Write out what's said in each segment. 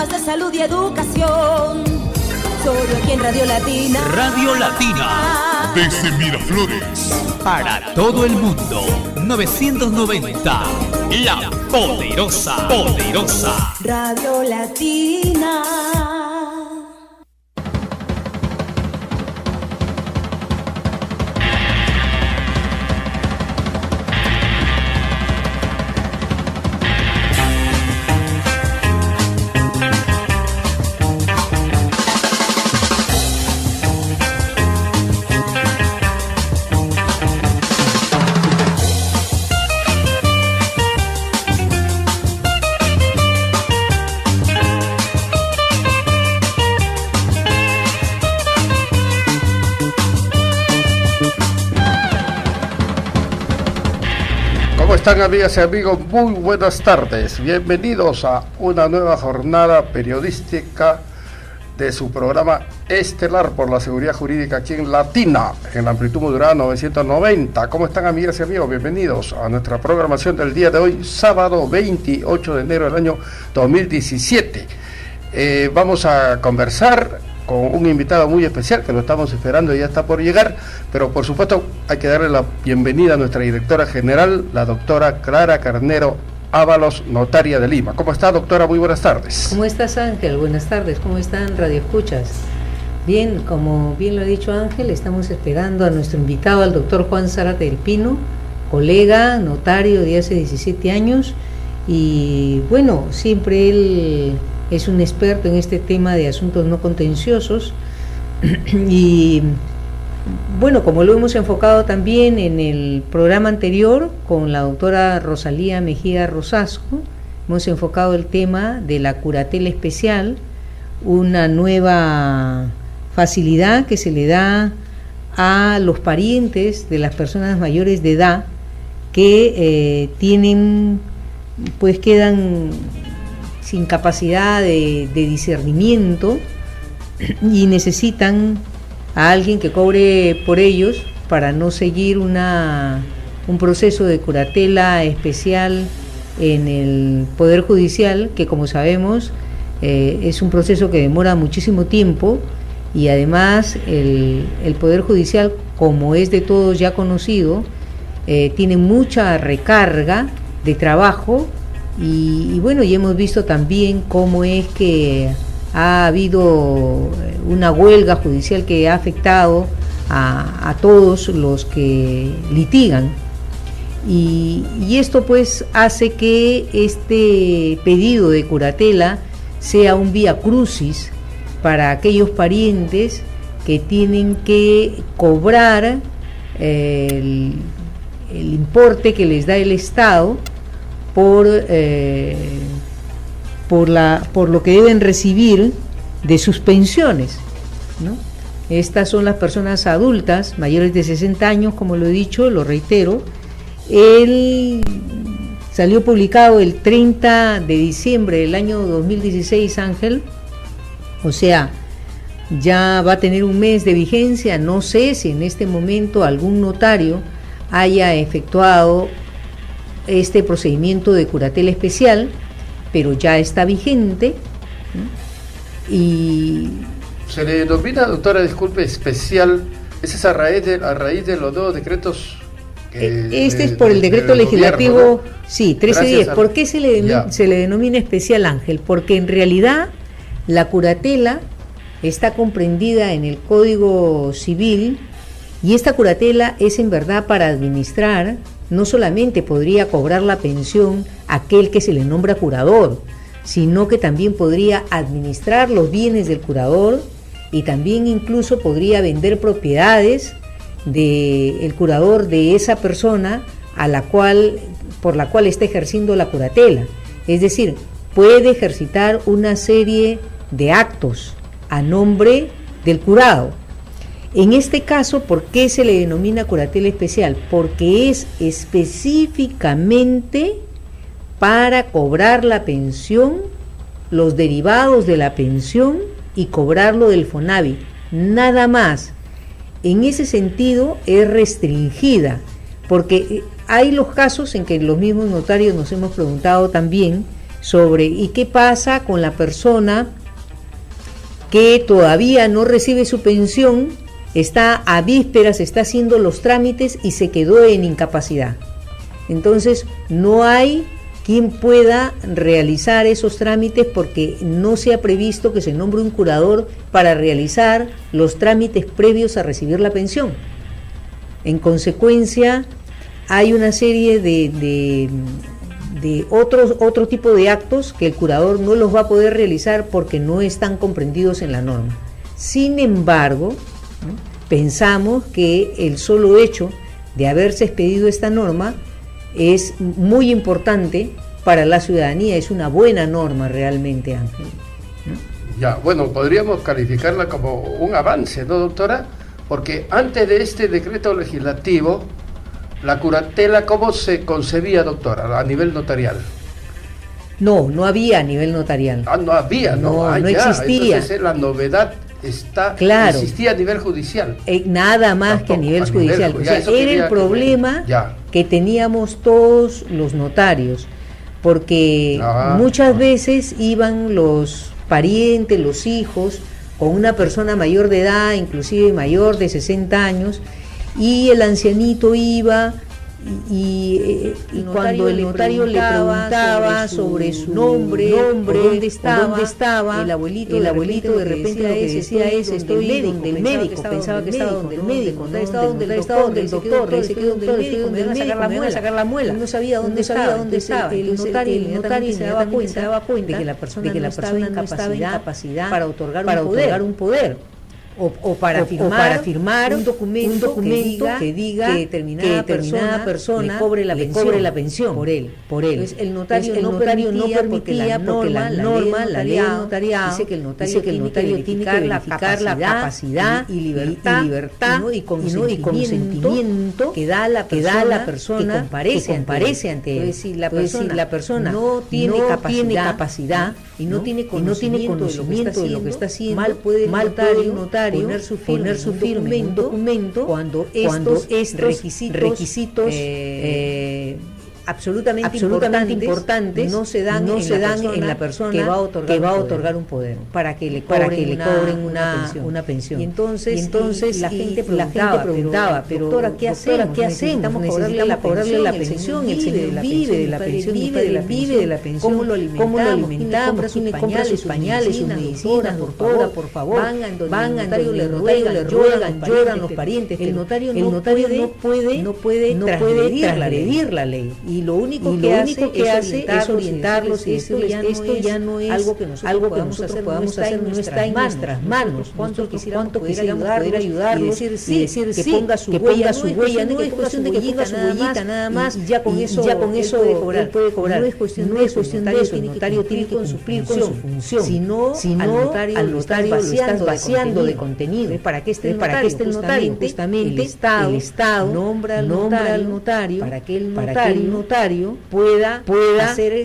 temas de salud y educación. Solo aquí en Radio Latina. Radio Latina. Desde Miraflores. Para todo el mundo. 990. La poderosa. Poderosa. Radio Latina. ¿Cómo están, amigas y amigos? Muy buenas tardes. Bienvenidos a una nueva jornada periodística de su programa estelar por la seguridad jurídica aquí en Latina, en la amplitud modulada 990. ¿Cómo están, amigas y amigos? Bienvenidos a nuestra programación del día de hoy, sábado 28 de enero del año 2017. Vamos a conversar con un invitado muy especial que lo estamos esperando y ya está por llegar, pero por supuesto hay que darle la bienvenida a nuestra directora general, la doctora Clara Carnero Ábalos, notaria de Lima. ¿Cómo está, doctora? Muy buenas tardes. ¿Cómo estás, Ángel? Buenas tardes. ¿Cómo están, Radio Escuchas? Bien, como bien lo ha dicho Ángel, estamos esperando a nuestro invitado, al doctor Juan Zárate del Pino, colega, notario de hace 17 años, y bueno, siempre él es un experto en este tema de asuntos no contenciosos y bueno, como lo hemos enfocado también en el programa anterior con la doctora Rosalía Mejía Rosasco, hemos enfocado el tema de la curatela especial, una nueva facilidad que se le da a los parientes de las personas mayores de edad que tienen, pues quedan sin capacidad de discernimiento y necesitan a alguien que cobre por ellos para no seguir un proceso de curatela especial en el Poder Judicial, que como sabemos es un proceso que demora muchísimo tiempo y además el Poder Judicial, como es de todos ya conocido, tiene mucha recarga de trabajo. Y bueno, y hemos visto también cómo es que ha habido una huelga judicial que ha afectado a todos los que litigan. Y esto pues hace que este pedido de curatela sea un vía crucis para aquellos parientes que tienen que cobrar el importe que les da el Estado por lo que deben recibir de sus pensiones, ¿no? Estas son las personas adultas mayores de 60 años, como lo he dicho, lo reitero. Él salió publicado el 30 de diciembre del año 2016, Ángel, o sea, ya va a tener un mes de vigencia. No sé si en este momento algún notario haya efectuado este procedimiento de curatela especial, pero ya está vigente, ¿no? Y se le denomina, doctora, disculpe, especial, ¿es a raíz de los dos decretos? Este es por el decreto legislativo, gobierno, ¿no? Sí, 1310. ¿Por qué se le denomina especial, Ángel? Porque en realidad la curatela está comprendida en el Código Civil y esta curatela es en verdad para administrar. No solamente podría cobrar la pensión aquel que se le nombra curador, sino que también podría administrar los bienes del curador y también incluso podría vender propiedades del curador de esa persona por la cual está ejerciendo la curatela. Es decir, puede ejercitar una serie de actos a nombre del curado. En este caso, ¿por qué se le denomina curatela especial? Porque es específicamente para cobrar la pensión, los derivados de la pensión y cobrarlo del FONAVI, nada más. En ese sentido es restringida, porque hay los casos en que los mismos notarios nos hemos preguntado también ¿y qué pasa con la persona que todavía no recibe su pensión, está a vísperas, está haciendo los trámites y se quedó en incapacidad? Entonces no hay quien pueda realizar esos trámites porque no se ha previsto que se nombre un curador para realizar los trámites previos a recibir la pensión. En consecuencia, hay una serie de otro tipo de actos que el curador no los va a poder realizar porque no están comprendidos en la norma. Sin embargo, ¿no?, pensamos que el solo hecho de haberse expedido esta norma es muy importante para la ciudadanía, es una buena norma realmente, Ángel, ¿no? Ya, bueno, podríamos calificarla como un avance, ¿no, doctora? Porque antes de este decreto legislativo, la curatela, ¿cómo se concebía, doctora, a nivel notarial? No había a nivel notarial. No había, no existía. Entonces la novedad existía a nivel judicial. Nada más que a nivel judicial. O sea, era el problema que teníamos todos los notarios, porque muchas veces iban los parientes, los hijos, con una persona mayor de edad, inclusive mayor de 60 años, y el ancianito iba y cuando el notario le preguntaba sobre su nombre, dónde estaba, el abuelito de repente lo que decía es: estoy donde el médico, pensaba que estaba donde el médico, estaba donde el doctor, le dice que donde el médico, me van a sacar la muela, no sabía dónde estaba. El notario se daba cuenta de que la persona no estaba en capacidad para otorgar un poder. O para firmar un documento que diga que determinada persona le cobre la pensión por él. Entonces, el notario no permitía porque la norma, la ley notarial, dice que el notario tiene que verificar la capacidad y libertad y consentimiento que da la persona que comparece ante él. Si la persona no tiene capacidad y no tiene conocimiento de lo que está haciendo, mal puede el notario poner su firma en un documento cuando estos requisitos absolutamente importantes no se dan en la persona que va a otorgar un poder para que le cobren una pensión. Y entonces la gente preguntaba, pero doctora, ¿qué hacemos? Necesitamos cobrarle la pensión, él vive de la pensión, ¿cómo lo alimentamos? Compra sus pañales, sus medicinas, doctora, por favor. Van al notario, le ruegan, lloran los parientes. El notario no puede transgredir la ley. Y lo único que hace es orientarlos y esto ya no es algo que nosotros podamos hacer, no está en nuestras manos. ¿Cuánto quisiéramos poder ayudarlos y decir que ponga su huella, no es cuestión de que ponga su huellita nada más, y ya con eso él puede cobrar. No es cuestión de eso, el notario tiene que cumplir con su función, sino al notario lo estás vaciando de contenido. ¿Para qué esté el notario? Justamente el Estado nombra al notario para que el notario pueda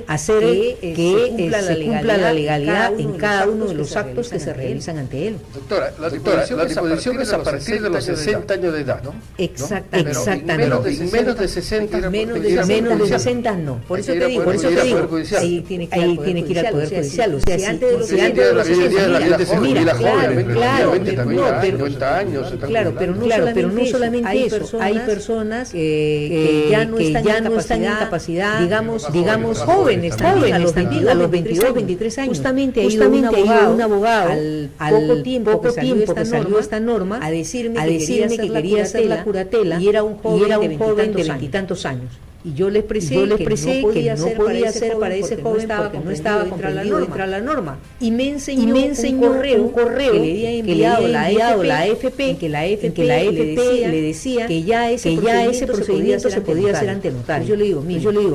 hacer que se cumpla la legalidad en cada uno de los actos que se realizan ante él. Doctora, la disposición es a partir de los 60 años de edad, ¿no? Exactamente. Menos de 60 no. Por eso te digo, ahí tiene que ir al Poder Judicial. O sea, si antes de los 60 años, claro, pero no solamente eso, hay personas que ya no están en capacidad, digamos jóvenes también, a los 22, 23 años. Justamente ha ido un abogado al poco tiempo que salió esta norma a decirme que quería hacer la curatela y era un joven de veintitantos años. Y yo le expresé que no podía ser para ese joven porque no estaba comprendido dentro de la norma. Y me enseñó un correo que le había enviado la AFP, en que la AFP le decía que ya ese procedimiento se podía hacer ante el notario. Yo le digo,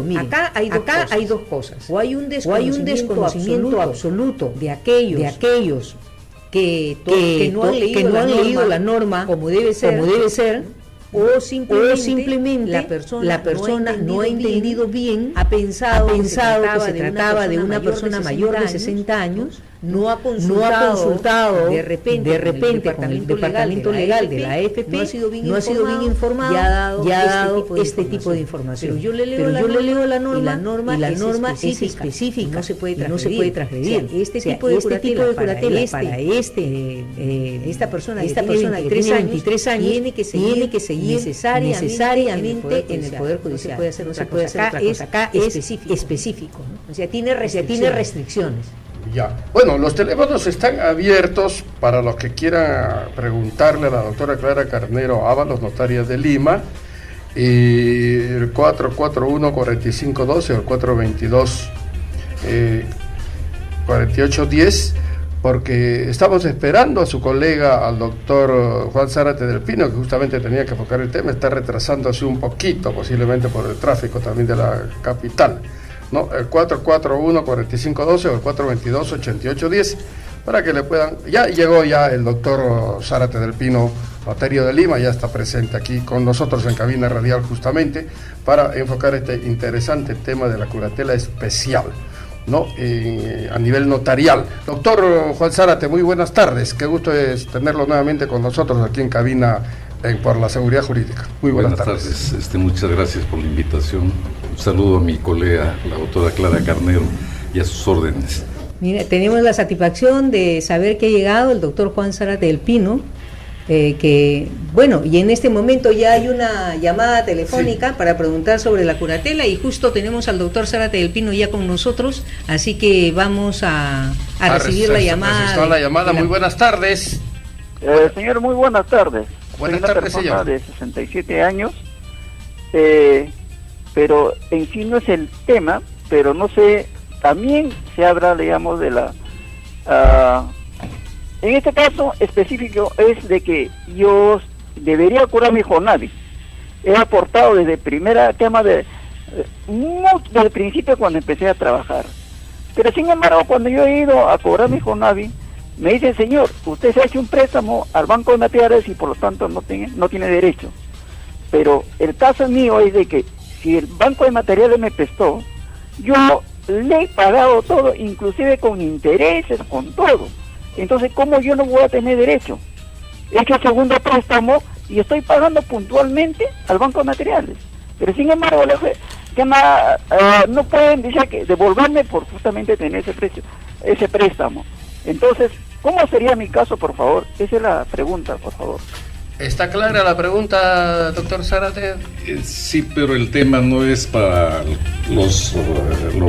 mire, acá hay dos cosas. O hay un desconocimiento absoluto de aquellos que no han leído la norma como debe ser, o simplemente la persona no ha entendido bien, ha pensado que se trataba de una persona mayor de 60 años, no ha consultado de repente con el departamento legal de la AFP, no ha sido bien informado y ha dado este tipo de información. Pero yo le leo la norma y la norma es específica, no se puede transgredir. Este tipo de curatela para esta persona que tiene 23 años tiene que seguir necesariamente en el Poder Judicial. No se puede hacer otra cosa. Acá es específico, ¿no? O sea, tiene restricciones. Ya. Bueno, los teléfonos están abiertos para los que quieran preguntarle a la doctora Clara Carnero Ábalos, notaria de Lima, y el 441-4512 o el 422-4810, porque estamos esperando a su colega, al doctor Juan Zárate del Pino, que justamente tenía que enfocar el tema, está retrasándose un poquito, posiblemente por el tráfico también de la capital, ¿no? El 441-4512 o el 422-8810, para que le puedan... Ya llegó el doctor Zárate del Pino, notario de Lima, ya está presente aquí con nosotros en cabina radial justamente para enfocar este interesante tema de la curatela especial, ¿no? A nivel notarial. Doctor Juan Zárate, muy buenas tardes, qué gusto es tenerlo nuevamente con nosotros aquí en cabina por la seguridad jurídica. Muy buenas tardes. Muchas gracias por la invitación. Un saludo a mi colega, la doctora Clara Carnero, y a sus órdenes. Mira, tenemos la satisfacción de saber que ha llegado el doctor Juan Zárate del Pino, que, bueno, y en este momento ya hay una llamada telefónica para preguntar sobre la curatela, y justo tenemos al doctor Zárate del Pino ya con nosotros, así que vamos a recibir la llamada. Muy buenas tardes. Señor, muy buenas tardes. Buenas Soy una tardes, persona señor. de 67 años, pero en sí no es el tema, pero no sé, también se habla, digamos, de la... en este caso específico es de que yo debería curar mi Fonavi. He aportado desde el primer tema desde el principio cuando empecé a trabajar. Pero sin embargo, cuando yo he ido a cobrar mi Fonavi, me dice, señor, usted se ha hecho un préstamo al Banco de Materiales y por lo tanto no tiene derecho. Pero el caso mío es de que si el Banco de Materiales me prestó, yo le he pagado todo, inclusive con intereses, con todo. Entonces, ¿cómo yo no voy a tener derecho? He hecho el segundo préstamo y estoy pagando puntualmente al Banco de Materiales. Pero sin embargo, no pueden decir que devolverme por justamente tener ese préstamo. Entonces, ¿cómo sería mi caso, por favor? Esa es la pregunta, por favor. ¿Está clara la pregunta, doctor Zárate? Sí, pero el tema no es para los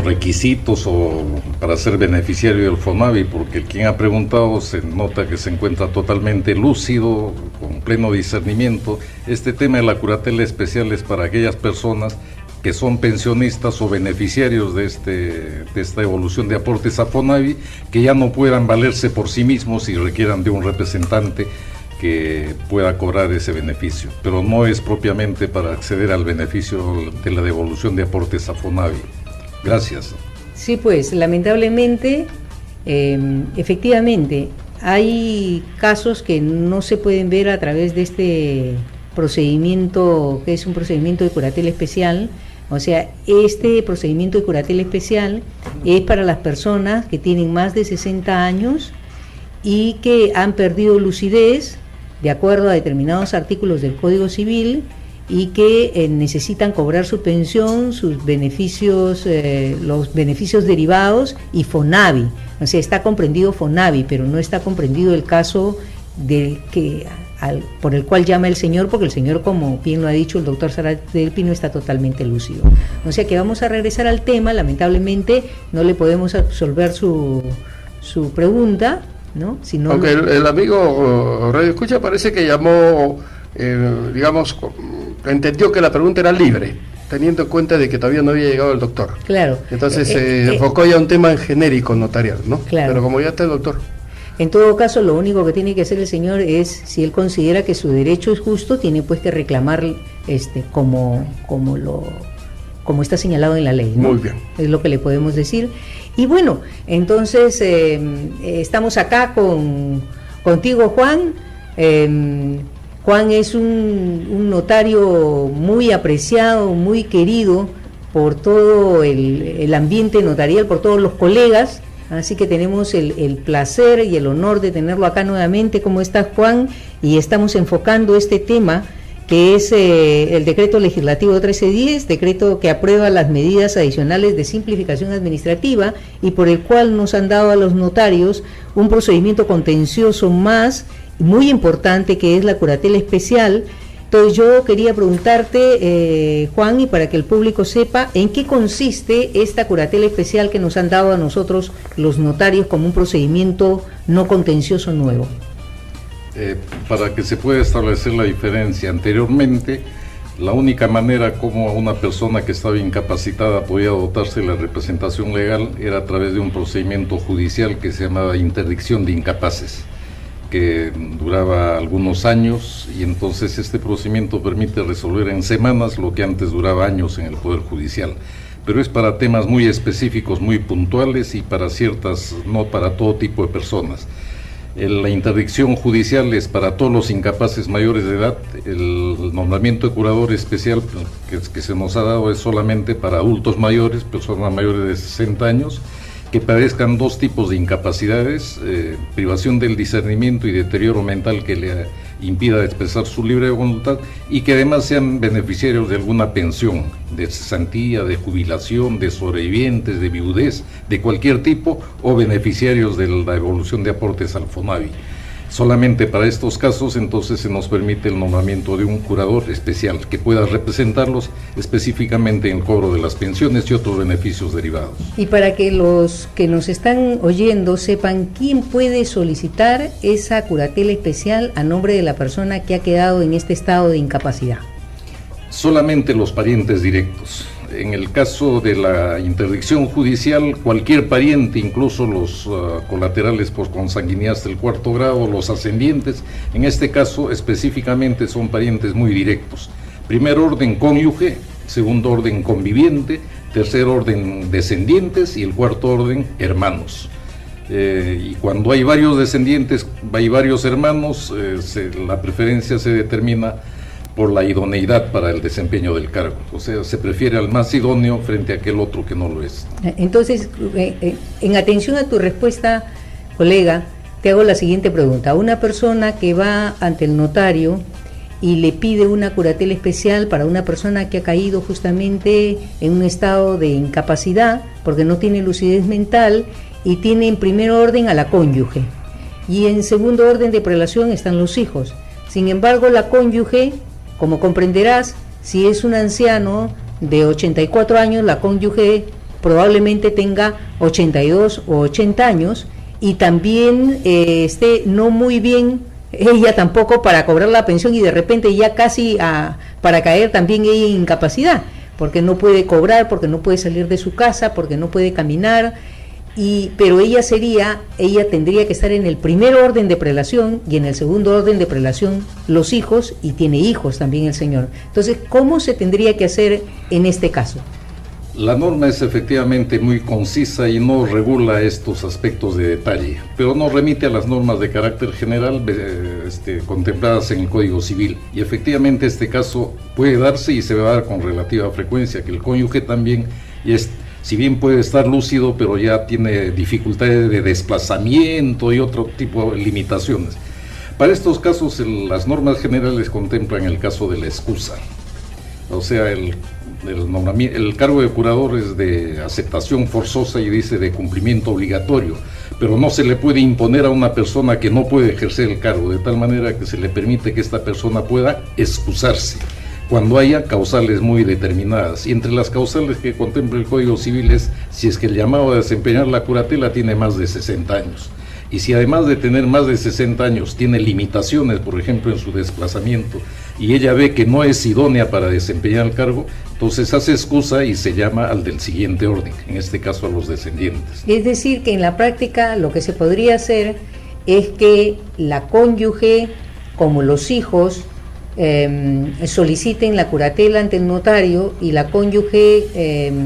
requisitos o para ser beneficiario del Fonavi, porque quien ha preguntado se nota que se encuentra totalmente lúcido, con pleno discernimiento. Este tema de la curatela especial es para aquellas personas que son pensionistas o beneficiarios de esta evolución de aportes a Fonavi, que ya no puedan valerse por sí mismos y requieran de un representante que pueda cobrar ese beneficio, pero no es propiamente para acceder al beneficio de la devolución de aportes a Fonavi. Gracias. Sí, pues lamentablemente, efectivamente, hay casos que no se pueden ver a través de este procedimiento, que es un procedimiento de curatela especial. O sea, este procedimiento de curatela especial es para las personas que tienen más de 60 años y que han perdido lucidez de acuerdo a determinados artículos del Código Civil y que necesitan cobrar su pensión, sus beneficios, los beneficios derivados y Fonavi. O sea, está comprendido Fonavi, pero no está comprendido el caso por el cual llama el señor, porque el señor, como bien lo ha dicho el doctor Zárate del Pino, está totalmente lúcido. O sea que vamos a regresar al tema. Lamentablemente no le podemos absolver su pregunta, ¿no? Aunque el amigo Radio Escucha parece que llamó, digamos, entendió que la pregunta era libre, teniendo en cuenta de que todavía no había llegado el doctor. Claro. Entonces se enfocó ya un tema en genérico notarial, ¿no? Claro. Pero como ya está el doctor. En todo caso, lo único que tiene que hacer el señor es, si él considera que su derecho es justo, tiene pues que reclamar como está señalado en la ley, ¿no? Muy bien. Es lo que le podemos decir. Y bueno, entonces estamos acá contigo, Juan. Juan es un notario muy apreciado, muy querido por todo el ambiente notarial, por todos los colegas, Así que tenemos el placer y el honor de tenerlo acá nuevamente. ¿Cómo estás, Juan? Y estamos enfocando este tema que es el decreto legislativo 1310, decreto que aprueba las medidas adicionales de simplificación administrativa y por el cual nos han dado a los notarios un procedimiento contencioso más muy importante, que es la curatela especial. Entonces yo quería preguntarte, Juan, y para que el público sepa, ¿en qué consiste esta curatela especial que nos han dado a nosotros los notarios como un procedimiento no contencioso nuevo? Para que se pueda establecer la diferencia, anteriormente la única manera como una persona que estaba incapacitada podía dotarse de la representación legal era a través de un procedimiento judicial que se llamaba interdicción de incapaces, que duraba algunos años, y entonces este procedimiento permite resolver en semanas lo que antes duraba años en el Poder Judicial, pero es para temas muy específicos, muy puntuales y para ciertas, no para todo tipo de personas. La interdicción judicial es para todos los incapaces mayores de edad. El nombramiento de curador especial que se nos ha dado es solamente para adultos mayores, personas mayores de 60 años, que padezcan dos tipos de incapacidades, privación del discernimiento y deterioro mental que le impida expresar su libre voluntad, y que además sean beneficiarios de alguna pensión, de cesantía, de jubilación, de sobrevivientes, de viudez, de cualquier tipo, o beneficiarios de la devolución de aportes al FONAVI. Solamente para estos casos entonces se nos permite el nombramiento de un curador especial que pueda representarlos específicamente en el cobro de las pensiones y otros beneficios derivados. Y para que los que nos están oyendo sepan, ¿quién puede solicitar esa curatela especial a nombre de la persona que ha quedado en este estado de incapacidad? Solamente los parientes directos. En el caso de la interdicción judicial, cualquier pariente, incluso los colaterales por consanguinidad hasta el 4º grado, los ascendientes, en este caso específicamente son parientes muy directos. Primer orden, cónyuge; segundo orden, conviviente; tercer orden, descendientes; y el cuarto orden, hermanos. Y cuando hay varios descendientes, hay varios hermanos, la preferencia se determina por la idoneidad para el desempeño del cargo, o sea, se prefiere al más idóneo frente a aquel otro que no lo es. Entonces, en atención a tu respuesta, colega, te hago la siguiente pregunta. Una persona que va ante el notario y le pide una curatela especial para una persona que ha caído justamente en un estado de incapacidad porque no tiene lucidez mental y tiene en primer orden a la cónyuge y en segundo orden de prelación están los hijos. Sin embargo, la cónyuge, como comprenderás, si es un anciano de 84 años, la cónyuge probablemente tenga 82 o 80 años y también esté no muy bien, ella tampoco, para cobrar la pensión, y de repente ya casi para caer también ella en incapacidad, porque no puede cobrar, porque no puede salir de su casa, porque no puede caminar. Pero ella tendría que estar en el primer orden de prelación y en el segundo orden de prelación los hijos, y tiene hijos también el señor. Entonces, ¿cómo se tendría que hacer en este caso? La norma es efectivamente muy concisa y no regula estos aspectos de detalle, pero nos remite a las normas de carácter general contempladas en el Código Civil. Y efectivamente este caso puede darse y se va a dar con relativa frecuencia, que el cónyuge también, si bien puede estar lúcido, pero ya tiene dificultades de desplazamiento y otro tipo de limitaciones. Para estos casos, las normas generales contemplan el caso de la excusa. O sea, el cargo de curador es de aceptación forzosa y dice de cumplimiento obligatorio, pero no se le puede imponer a una persona que no puede ejercer el cargo, de tal manera que se le permite que esta persona pueda excusarse cuando haya causales muy determinadas. Y entre las causales que contempla el Código Civil es si es que el llamado a desempeñar la curatela tiene más de 60 años. Y si además de tener más de 60 años tiene limitaciones, por ejemplo, en su desplazamiento, y ella ve que no es idónea para desempeñar el cargo, entonces hace excusa y se llama al del siguiente orden, en este caso a los descendientes. Es decir, que en la práctica lo que se podría hacer es que la cónyuge, como los hijos, soliciten la curatela ante el notario y la cónyuge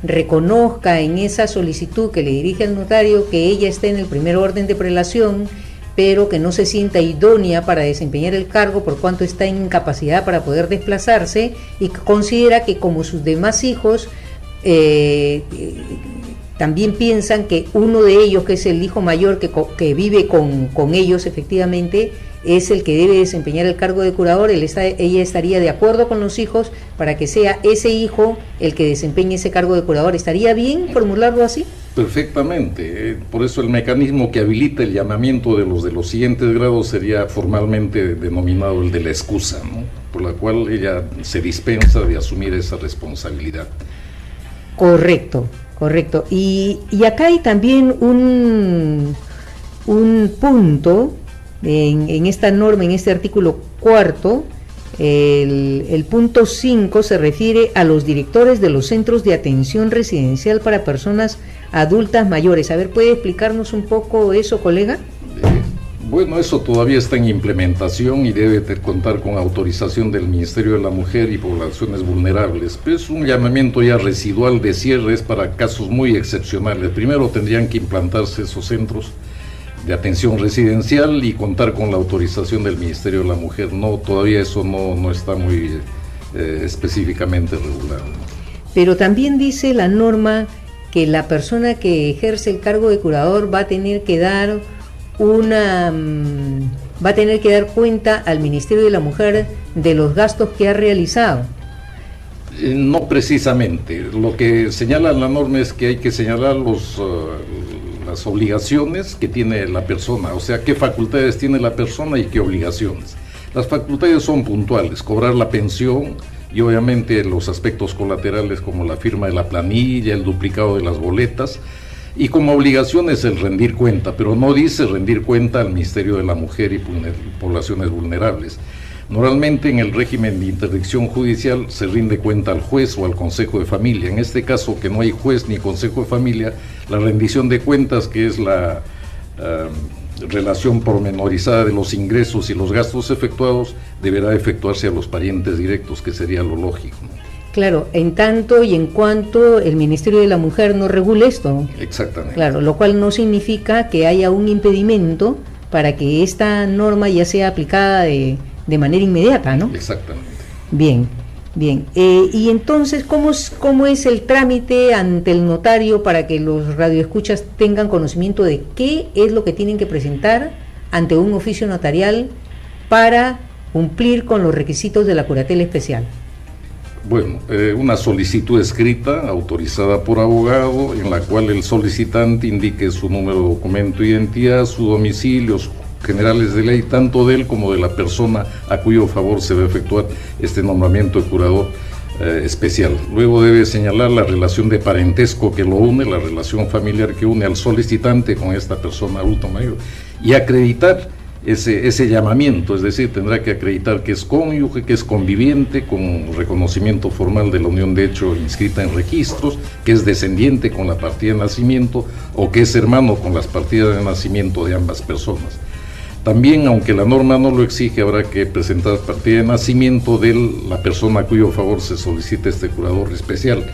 reconozca en esa solicitud que le dirige al notario que ella está en el primer orden de prelación, pero que no se sienta idónea para desempeñar el cargo por cuanto está en incapacidad para poder desplazarse, y considera que como sus demás hijos también piensan que uno de ellos, que es el hijo mayor que vive con ellos efectivamente, es el que debe desempeñar el cargo de curador. Ella estaría de acuerdo con los hijos para que sea ese hijo el que desempeñe ese cargo de curador. ¿Estaría bien formularlo así? Perfectamente. Por eso el mecanismo que habilita el llamamiento de los siguientes grados sería formalmente denominado el de la excusa, ¿no? Por la cual ella se dispensa de asumir esa responsabilidad. Correcto. Y acá hay también un punto en esta norma, en este artículo 4, el punto 5 se refiere a los directores de los centros de atención residencial para personas adultas mayores. A ver, ¿puede explicarnos un poco eso, colega? Bueno, eso todavía está en implementación y debe contar con autorización del Ministerio de la Mujer y Poblaciones Vulnerables, pero es un llamamiento ya residual de cierres para casos muy excepcionales. Primero tendrían que implantarse esos centros de atención residencial y contar con la autorización del Ministerio de la Mujer. No, todavía eso no está muy específicamente regulado. Pero también dice la norma que la persona que ejerce el cargo de curador va a tener que dar cuenta al Ministerio de la Mujer de los gastos que ha realizado. No precisamente. Lo que señala la norma es que hay que señalar las obligaciones que tiene la persona, o sea, qué facultades tiene la persona y qué obligaciones. Las facultades son puntuales: cobrar la pensión y obviamente los aspectos colaterales como la firma de la planilla, el duplicado de las boletas, y como obligaciones el rendir cuenta, pero no dice rendir cuenta al Ministerio de la Mujer y Poblaciones Vulnerables. Normalmente en el régimen de interdicción judicial se rinde cuenta al juez o al Consejo de Familia. En este caso, que no hay juez ni Consejo de Familia, la rendición de cuentas, que es la relación pormenorizada de los ingresos y los gastos efectuados, deberá efectuarse a los parientes directos, que sería lo lógico, ¿no? Claro, en tanto y en cuanto el Ministerio de la Mujer no regule esto. Exactamente. Claro, lo cual no significa que haya un impedimento para que esta norma ya sea aplicada de manera inmediata, ¿no? Exactamente. Bien. Y entonces, ¿cómo es el trámite ante el notario para que los radioescuchas tengan conocimiento de qué es lo que tienen que presentar ante un oficio notarial para cumplir con los requisitos de la curatela especial? Bueno, una solicitud escrita autorizada por abogado, en la cual el solicitante indique su número de documento de identidad, su domicilio, sus generales de ley, tanto de él como de la persona a cuyo favor se debe efectuar este nombramiento de curador especial. Luego debe señalar la relación de parentesco que lo une, la relación familiar que une al solicitante con esta persona adulto mayor, y acreditar ese llamamiento, es decir, tendrá que acreditar que es cónyuge, que es conviviente con reconocimiento formal de la unión de hecho inscrita en registros, que es descendiente con la partida de nacimiento o que es hermano con las partidas de nacimiento de ambas personas. También, aunque la norma no lo exige, habrá que presentar partida de nacimiento de la persona a cuyo favor se solicita este curador especial,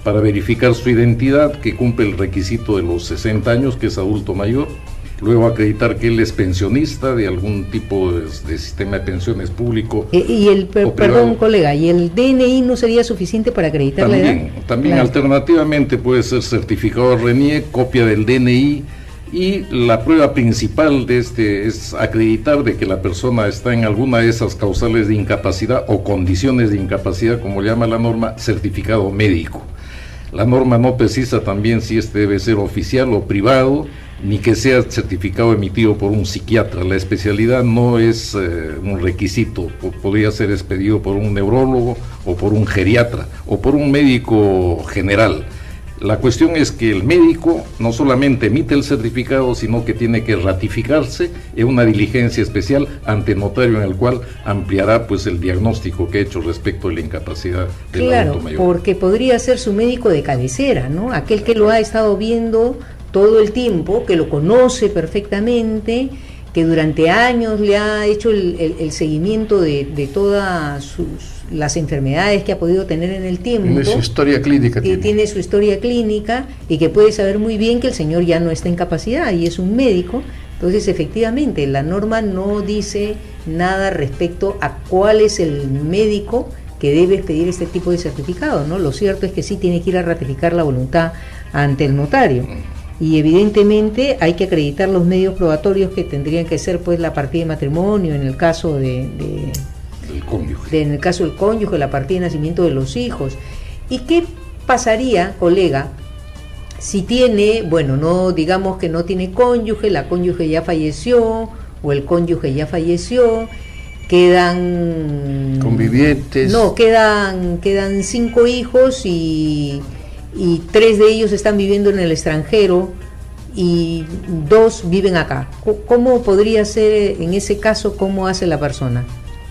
para verificar su identidad, que cumple el requisito de los 60 años, que es adulto mayor. Luego acreditar que él es pensionista de algún tipo de sistema de pensiones público. Perdón, colega, ¿y el DNI no sería suficiente para acreditar la edad? También, claro. Alternativamente puede ser certificado RENIE, copia del DNI, y la prueba principal de es acreditar de que la persona está en alguna de esas causales de incapacidad o condiciones de incapacidad, como llama la norma, certificado médico. La norma no precisa también si este debe ser oficial o privado, ni que sea certificado emitido por un psiquiatra. La especialidad no es un requisito, podría ser expedido por un neurólogo o por un geriatra o por un médico general. La cuestión es que el médico no solamente emite el certificado, sino que tiene que ratificarse en una diligencia especial ante notario, en el cual ampliará pues el diagnóstico que ha hecho respecto de la incapacidad del adulto mayor. Claro, porque podría ser su médico de cabecera, ¿no? Aquel que lo ha estado viendo todo el tiempo, que lo conoce perfectamente, que durante años le ha hecho el seguimiento de todas las enfermedades que ha podido tener en el tiempo. Tiene su historia clínica. Tiene su historia clínica y que puede saber muy bien que el señor ya no está en capacidad y es un médico. Entonces, efectivamente, la norma no dice nada respecto a cuál es el médico que debe pedir este tipo de certificado, ¿no? Lo cierto es que sí tiene que ir a ratificar la voluntad ante el notario. Y evidentemente hay que acreditar los medios probatorios que tendrían que ser pues la partida de matrimonio en el caso del cónyuge. en el caso del cónyuge, la partida de nacimiento de los hijos. ¿Y qué pasaría, colega, si tiene, bueno, no digamos que no tiene cónyuge, la cónyuge ya falleció o el cónyuge ya falleció, quedan convivientes? No, quedan 5 hijos y 3 de ellos están viviendo en el extranjero y 2 viven acá. ¿Cómo podría ser en ese caso? ¿Cómo hace la persona?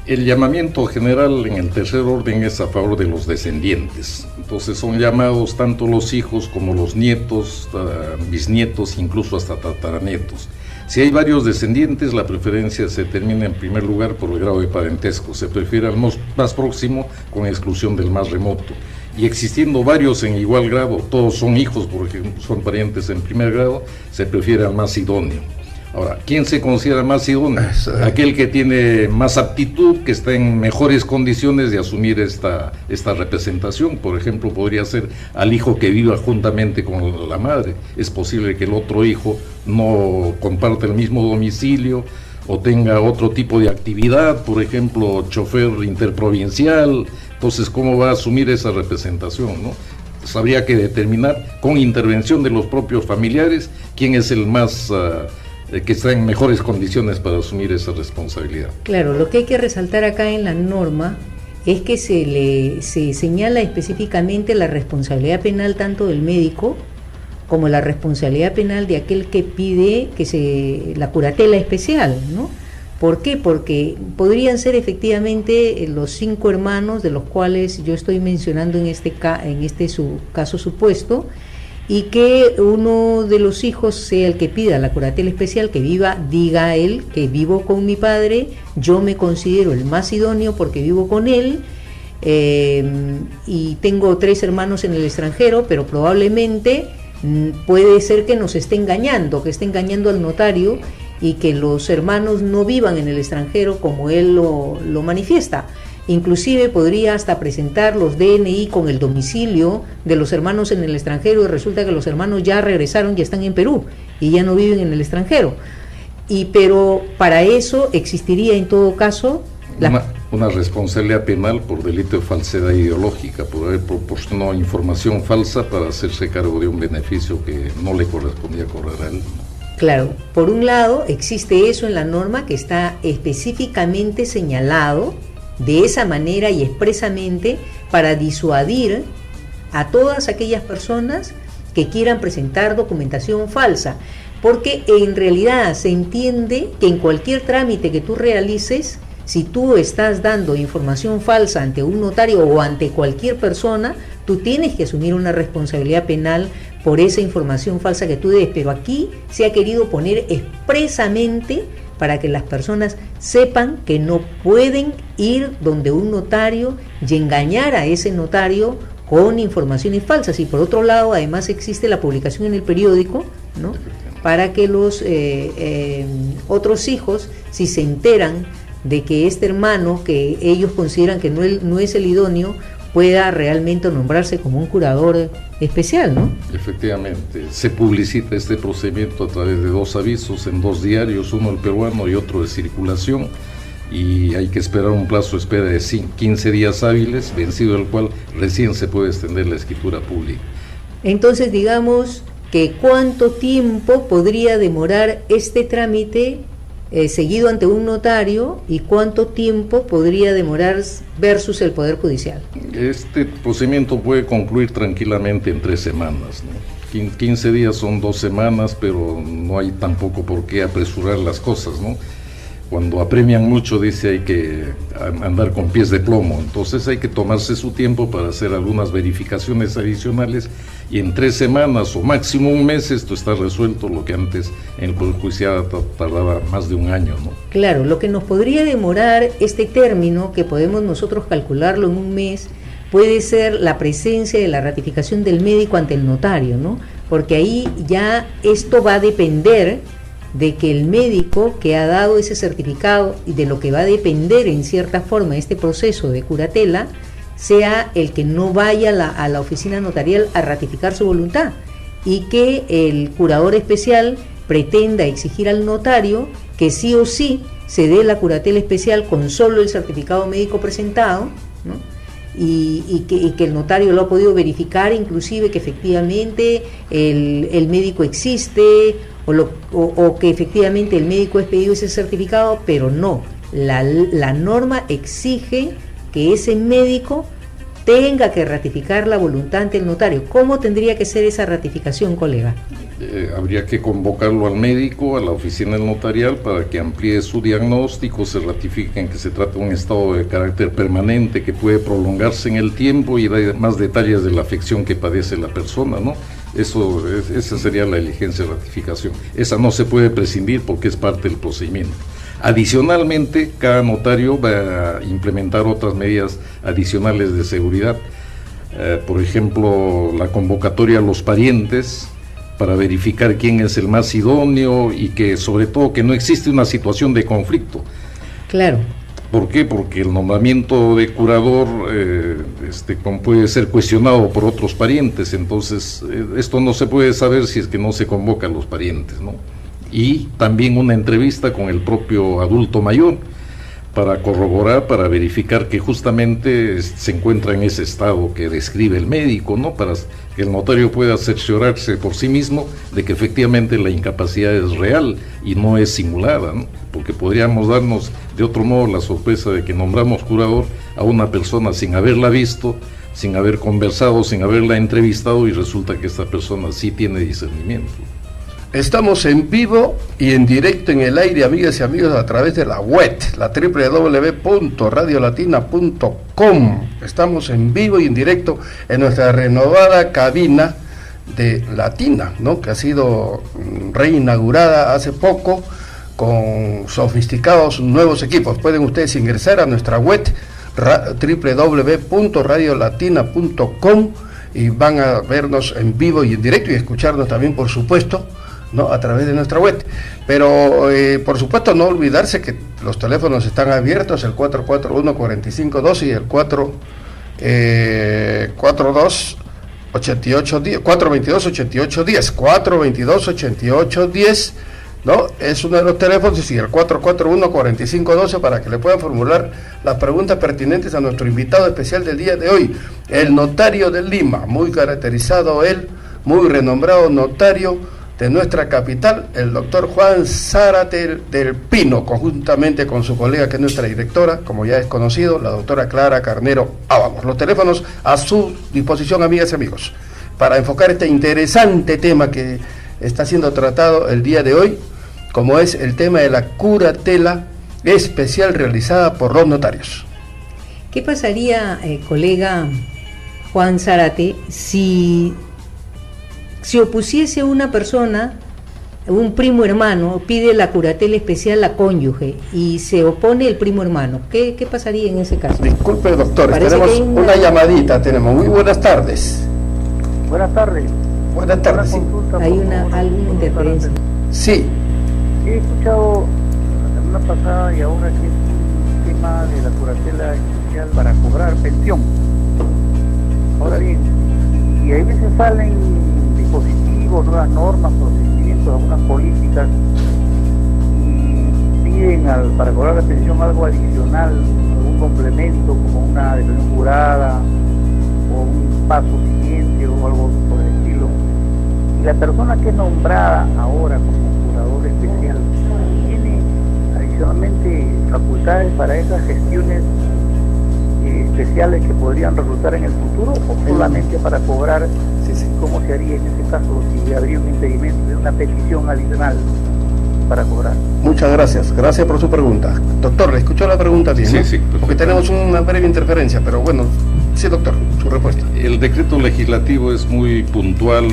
El llamamiento general en el tercer orden es a favor de los descendientes. Entonces son llamados tanto los hijos como los nietos, bisnietos, incluso hasta tataranietos. Si hay varios descendientes, la preferencia se determina en primer lugar por el grado de parentesco. Se prefiere al más próximo con exclusión del más remoto. Y existiendo varios en igual grado, todos son hijos porque son parientes en primer grado, se prefiere al más idóneo. Ahora, ¿quién se considera más idóneo? Aquel que tiene más aptitud, que está en mejores condiciones de asumir esta representación. Por ejemplo, podría ser al hijo que viva juntamente con la madre. Es posible que el otro hijo no comparta el mismo domicilio o tenga otro tipo de actividad, por ejemplo, chofer interprovincial. Entonces, ¿cómo va a asumir esa representación, no? Pues habría que determinar con intervención de los propios familiares quién es el más que está en mejores condiciones para asumir esa responsabilidad. Claro, lo que hay que resaltar acá en la norma es que se señala específicamente la responsabilidad penal tanto del médico como la responsabilidad penal de aquel que pide la curatela especial, ¿no? ¿Por qué? Porque podrían ser efectivamente los 5 hermanos de los cuales yo estoy mencionando en este caso supuesto, y que uno de los hijos sea el que pida la curatela especial, que diga él que vivo con mi padre, yo me considero el más idóneo porque vivo con él, y tengo 3 hermanos en el extranjero, pero probablemente puede ser que nos esté engañando, al notario, y que los hermanos no vivan en el extranjero como él lo manifiesta. Inclusive podría hasta presentar los DNI con el domicilio de los hermanos en el extranjero y resulta que los hermanos ya regresaron y están en Perú y ya no viven en el extranjero. Pero para eso existiría en todo caso una responsabilidad penal por delito de falsedad ideológica, por haber proporcionado información falsa para hacerse cargo de un beneficio que no le correspondía cobrar a él. Claro, por un lado existe eso en la norma que está específicamente señalado de esa manera y expresamente para disuadir a todas aquellas personas que quieran presentar documentación falsa, porque en realidad se entiende que en cualquier trámite que tú realices, si tú estás dando información falsa ante un notario o ante cualquier persona, tú tienes que asumir una responsabilidad penal por esa información falsa que tú des, pero aquí se ha querido poner expresamente para que las personas sepan que no pueden ir donde un notario y engañar a ese notario con informaciones falsas. Y por otro lado, además existe la publicación en el periódico, ¿no? Para que los otros hijos, si se enteran de que este hermano que ellos consideran que no es el idóneo, pueda realmente nombrarse como un curador especial, ¿no? Efectivamente, se publicita este procedimiento a través de 2 avisos en 2 diarios, uno el peruano y otro de circulación, y hay que esperar un plazo de espera de 15 días hábiles, vencido el cual recién se puede extender la escritura pública. Entonces, digamos que ¿cuánto tiempo podría demorar este trámite seguido ante un notario y cuánto tiempo podría demorar versus el Poder Judicial? Este procedimiento puede concluir tranquilamente en 3 semanas, ¿no? 15 días son 2 semanas, pero no hay tampoco por qué apresurar las cosas, ¿no? Cuando apremian mucho, dice, hay que andar con pies de plomo, entonces hay que tomarse su tiempo para hacer algunas verificaciones adicionales y en 3 semanas o máximo un mes esto está resuelto, lo que antes en el Poder Judicial tardaba más de un año, ¿no? Claro, lo que nos podría demorar este término, que podemos nosotros calcularlo en un mes, puede ser la presencia de la ratificación del médico ante el notario, ¿no? Porque ahí ya esto va a depender de que el médico que ha dado ese certificado y de lo que va a depender en cierta forma este proceso de curatela sea el que no vaya a la oficina notarial a ratificar su voluntad. y que el curador especial pretenda exigir al notario que sí o sí se dé la curatela especial con solo el certificado médico presentado, ¿no? Y que el notario lo ha podido verificar, inclusive que efectivamente el médico existe o que efectivamente el médico ha expedido ese certificado, pero no, la norma exige que ese médico tenga que ratificar la voluntad ante el notario. ¿Cómo tendría que ser esa ratificación, colega? Habría que convocarlo al médico, a la oficina del notarial, para que amplíe su diagnóstico, se ratifique en que se trata de un estado de carácter permanente que puede prolongarse en el tiempo y dar más detalles de la afección que padece la persona, ¿no? Esa sería la diligencia de ratificación. Esa no se puede prescindir porque es parte del procedimiento. Adicionalmente, cada notario va a implementar otras medidas adicionales de seguridad, por ejemplo, la convocatoria a los parientes para verificar quién es el más idóneo y que sobre todo que no existe una situación de conflicto. Claro. ¿Por qué? Porque el nombramiento de curador puede ser cuestionado por otros parientes, entonces esto no se puede saber si es que no se convoca a los parientes, ¿no? Y también una entrevista con el propio adulto mayor para corroborar, para verificar que justamente se encuentra en ese estado que describe el médico, ¿no? Para que el notario pueda cerciorarse por sí mismo de que efectivamente la incapacidad es real y no es simulada, ¿no? Porque podríamos darnos de otro modo la sorpresa de que nombramos curador a una persona sin haberla visto, sin haber conversado, sin haberla entrevistado, y resulta que esta persona sí tiene discernimiento. Estamos en vivo y en directo en el aire, amigas y amigos, a través de la web, la www.radiolatina.com. Estamos en vivo y en directo en nuestra renovada cabina de Latina, ¿no? Que ha sido reinaugurada hace poco con sofisticados nuevos equipos. Pueden ustedes ingresar a nuestra web www.radiolatina.com y van a vernos en vivo y en directo y escucharnos también, por supuesto, ¿no? A través de nuestra web. Pero por supuesto no olvidarse que los teléfonos están abiertos, el 441-4512 y el 422-8810, 422-8810, ¿no? Es uno de los teléfonos, y el 441-4512 para que le puedan formular las preguntas pertinentes a nuestro invitado especial del día de hoy, el notario de Lima, muy caracterizado él, muy renombrado notario de nuestra capital, el doctor Juan Zárate del Pino, conjuntamente con su colega, que es nuestra directora, como ya es conocido, la doctora Clara Carnero Ábalos. Los teléfonos a su disposición, amigas y amigos, para enfocar este interesante tema que está siendo tratado el día de hoy, como es el tema de la curatela especial realizada por los notarios. ¿Qué pasaría, colega Juan Zárate, si opusiese una persona, un primo hermano, pide la curatela especial a cónyuge y se opone el primo hermano? ¿Qué pasaría en ese caso? Disculpe, doctor, tenemos una llamadita, muy buenas tardes. Buenas tardes. Buenas tardes, sí. Hay alguna interferencia. Sí. He escuchado la semana pasada y ahora que es un tema de la curatela especial para cobrar pensión. Ahora bien, y hay veces salen dispositivos, nuevas normas, procedimientos, algunas políticas, y piden para cobrar la pensión algo adicional, algún complemento como una declaración jurada o un paso siguiente o algo por el estilo. Y la persona que es nombrada ahora como curador especial tiene adicionalmente facultades para esas gestiones especiales que podrían resultar en el futuro, o solamente para cobrar. ¿Cómo se haría en ese caso si habría un impedimento de una petición adicional para cobrar? Muchas gracias por su pregunta. Doctor, ¿le escuchó la pregunta bien? Sí, ¿no? sí. Porque tenemos una breve interferencia, pero bueno, sí, doctor, su respuesta. El decreto legislativo es muy puntual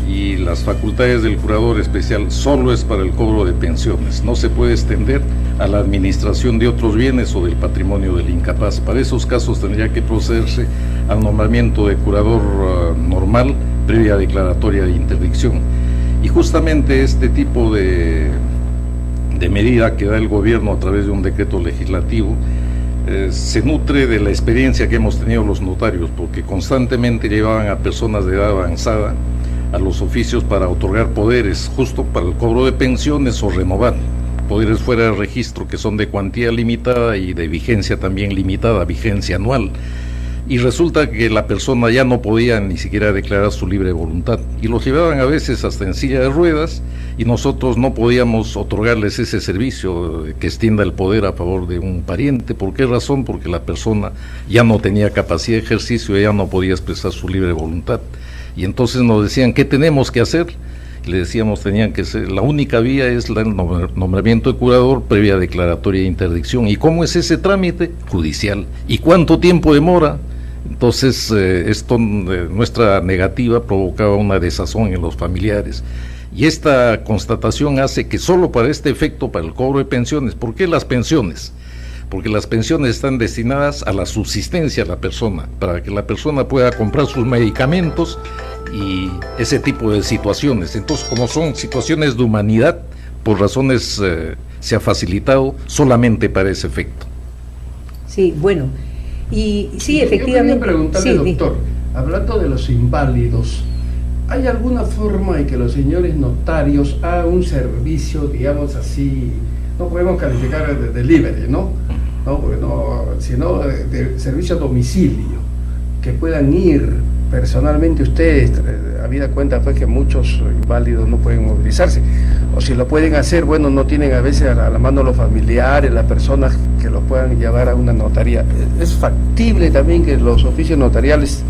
y las facultades del curador especial solo es para el cobro de pensiones, no se puede extender a la administración de otros bienes o del patrimonio del incapaz. Para esos casos tendría que procederse al nombramiento de curador normal previa declaratoria de interdicción. Y justamente este tipo de medida que da el gobierno a través de un decreto legislativo se nutre de la experiencia que hemos tenido los notarios, porque constantemente llevaban a personas de edad avanzada a los oficios para otorgar poderes, justo para el cobro de pensiones o renovar poderes fuera de registro, que son de cuantía limitada y de vigencia también limitada, vigencia anual. Y resulta que la persona ya no podía ni siquiera declarar su libre voluntad, y los llevaban a veces hasta en silla de ruedas, y nosotros no podíamos otorgarles ese servicio que extienda el poder a favor de un pariente. ¿Por qué razón? Porque la persona ya no tenía capacidad de ejercicio, ya no podía expresar su libre voluntad. Y entonces nos decían, ¿qué tenemos que hacer? Y le decíamos, tenían que ser, la única vía es el nombramiento de curador previa declaratoria de interdicción. ¿Y cómo es ese trámite? Judicial. ¿Y cuánto tiempo demora? Entonces, nuestra negativa provocaba una desazón en los familiares. Y esta constatación hace que solo para este efecto, para el cobro de pensiones, ¿por qué las pensiones? Porque las pensiones están destinadas a la subsistencia de la persona, para que la persona pueda comprar sus medicamentos y ese tipo de situaciones. Entonces, como son situaciones de humanidad, por razones se ha facilitado solamente para ese efecto. Sí, bueno, y sí, yo efectivamente. quería preguntarle, doctor, hablando de los inválidos, ¿hay alguna forma en que los señores notarios hagan un servicio, digamos así, no podemos calificar de delivery, ¿no? Porque sino de servicio a domicilio, que puedan ir personalmente ustedes, habida cuenta pues que muchos inválidos no pueden movilizarse, o si lo pueden hacer, bueno, no tienen a veces a la mano los familiares, las personas que los puedan llevar a una notaría? ¿Es factible también que los oficios notariales